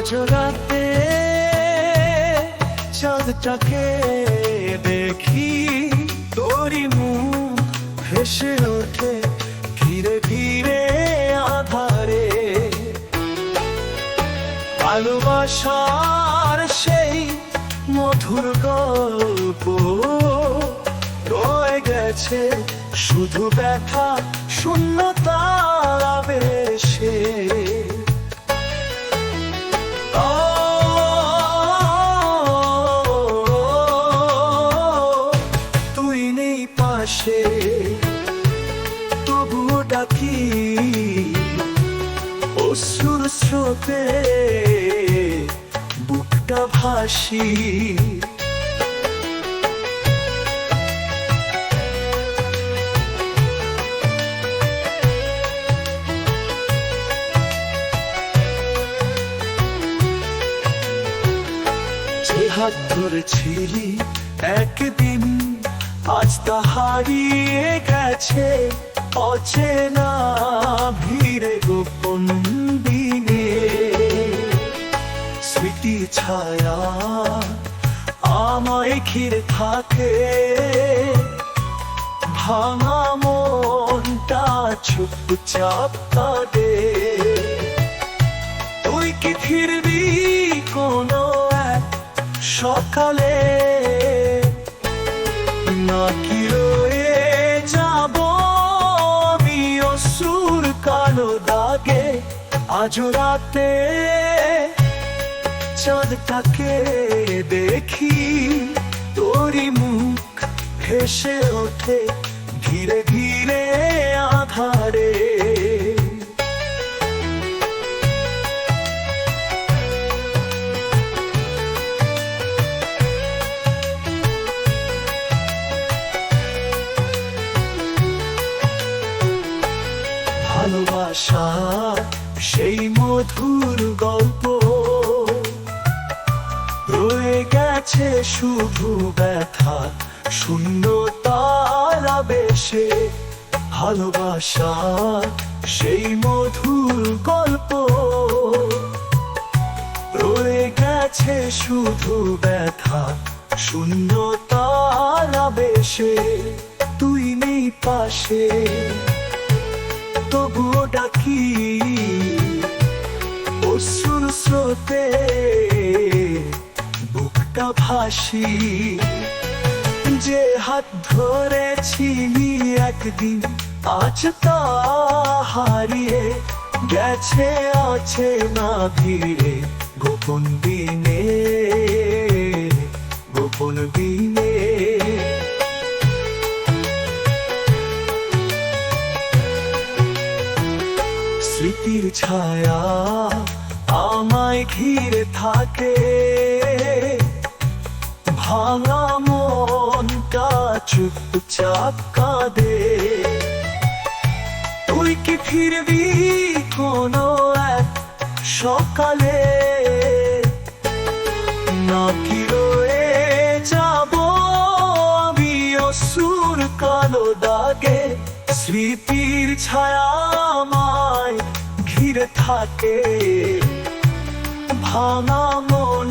আজ রাতে চাঁদটাকে দেখি, তোরই মুখ ভেসে ওঠে ধীরে ধীরে আধারে। ভালোবাসার সেই মধুর গল্প রয়ে গেছে শুধু ব্যথা শূন্যতার আবেশে। তুই নেই পাশে তবুও ডাকি, অশ্রুর স্রোতে বুকটা ভাসি। যে হাত ধরেছিলি একদিন আজ তা হারিয়ে গেছে অচেনা ভিড়ে গোপন দিনে। স্মৃতি ছায়া আমায় ঘিরে থাকে, ভাঙা মনটা চুপচাপ কাঁদে। তুই কি ফিরবি কোনো এক সকালে, নাকি রয়ে যাব আমি অশ্রুর কালো দাগে? আজ রাতে চাঁদটাকে দেখি, তোরই মুখ ভেসে ওঠে ধীরে ধীরে আধারে। ভালোবাসা সেই মধুর গল্প রয়ে গেছে শুধু ব্যথা শূন্যতার আবেশে। ভালোবাসা সেই মধুর গল্প রয়ে গেছে শুধু ব্যথা শূন্যতার আবেশে। তুই নেই পাশে তবুও ডাকি, অশ্রুর স্রোতে বুকটা ভাসি। যে হাত ধরেছিলি একদিন আজ তা হারিয়ে গেছে অচেনা ভিড়ে গোপন দিনে, গোপন দিনে। স্মৃতির ছায়া আমায় ঘিরে থাকে, ভাঙা মনটা চুপচাপ কাঁদে। তুই কি ফিরবি কোনো এক সকালে, নাকি রয়ে যাব আমি অশ্রুর কালো দাগে? স্মৃতির ছায়া আমায় ঘিরে থাকে, ভাঙা মন